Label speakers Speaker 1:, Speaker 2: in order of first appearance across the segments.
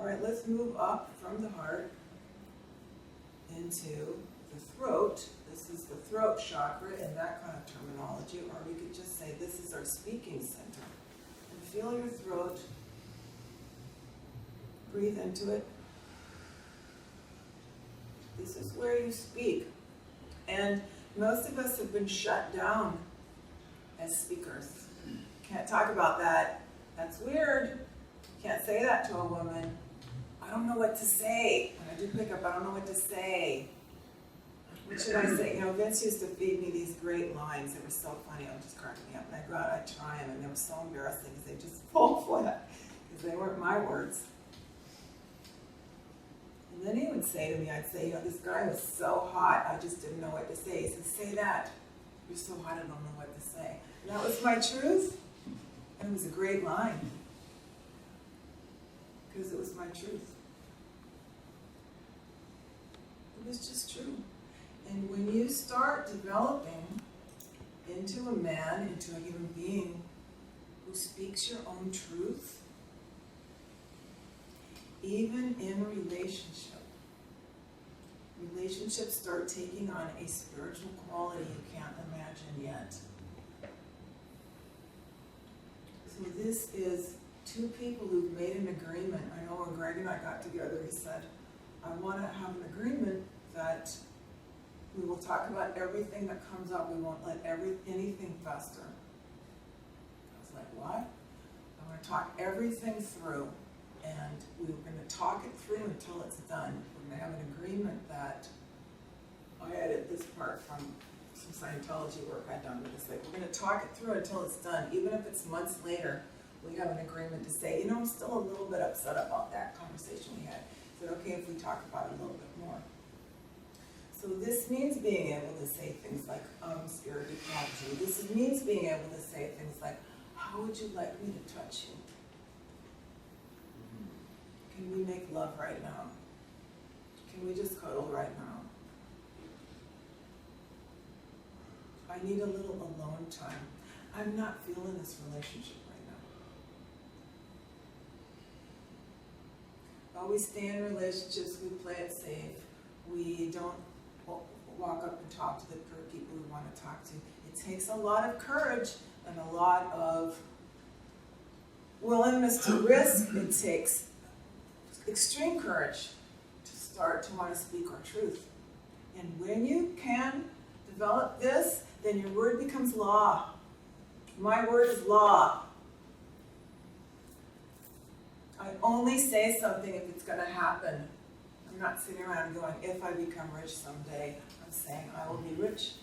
Speaker 1: right, let's move up from the heart into the throat. This is the throat chakra in that kind of terminology, or we could just say this is our speaking center. And feel your throat. Breathe into it. This is where you speak. And most of us have been shut down as speakers. Can't talk about that. That's weird. Can't say that to a woman. I don't know what to say. When I do pick up, I don't know what to say. What should I say? You know, Vince used to feed me these great lines. They were so funny. It would just crack me up. And I'd go out, I'd try them, and they were so embarrassing because they just fall flat because they weren't my words. And then he would say to me, I'd say, you know, this guy was so hot, I just didn't know what to say. He said, say that. You're so hot, I don't know what to say. And that was my truth. And it was a great line. Because it was my truth. It was just true. And when you start developing into a man, into a human being who speaks your own truth, even in relationships start taking on a spiritual quality you can't imagine yet. So this is two people who've made an agreement. I know when Greg and I got together, he said, I want to have an agreement that we will talk about everything that comes up. We won't let anything fester. I was like, what? I want to talk everything through. And we were going to talk it through until it's done. We're going to have an agreement that, I added this part from some Scientology work I'd done, but it's like, we're going to talk it through until it's done. Even if it's months later, we have an agreement to say, you know, I'm still a little bit upset about that conversation we had. I said, okay, if we talk about it a little bit more. So this means being able to say things like, spirit ecology. This means being able to say things like, how would you like me to touch you? Can we make love right now? Can we just cuddle right now? I need a little alone time. I'm not feeling this relationship right now. While we stay in relationships, we play it safe. We don't walk up and talk to the people we want to talk to. It takes a lot of courage and a lot of willingness to risk. It takes extreme courage to start to want to speak our truth. And when you can develop this, then your word becomes law. My word is law. I only say something if it's going to happen. I'm not sitting around going, if I become rich someday. I'm saying I will be rich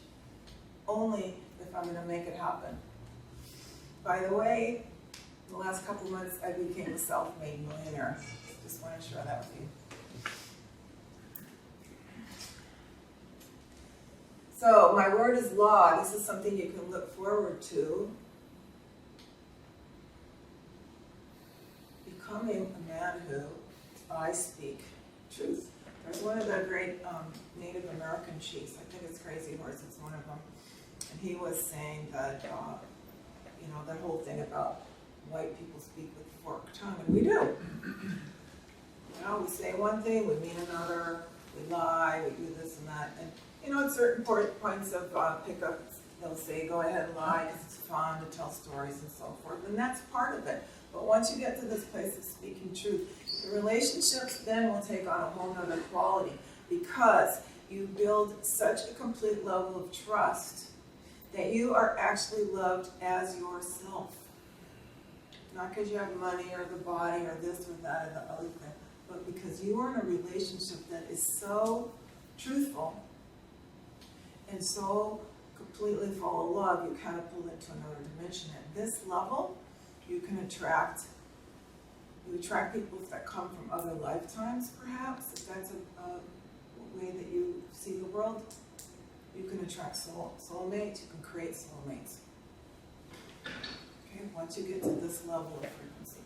Speaker 1: only if I'm going to make it happen. By the way, the last couple of months I became a self-made millionaire. Just want to share that with you. So my word is law. This is something you can look forward to. Becoming a man who I speak truth. There's one of the great Native American chiefs. I think it's Crazy Horse. It's one of them. And he was saying that, you know, that whole thing about white people speak with a forked tongue, and we do. You know, we say one thing, we mean another, we lie, we do this and that. And, you know, at certain points of pickups, they'll say, go ahead and lie because it's fun to tell stories and so forth. And that's part of it. But once you get to this place of speaking truth, the relationships then will take on a whole nother quality because you build such a complete level of trust that you are actually loved as yourself. Not because you have money or the body or this or that or the other thing, but because you are in a relationship that is so truthful and so completely full of love, you kind of pull into another dimension. At this level, you can attract people that come from other lifetimes, perhaps, if that's a way that you see the world. You can attract soulmates, you can create soulmates. Okay, once you get to this level of frequency.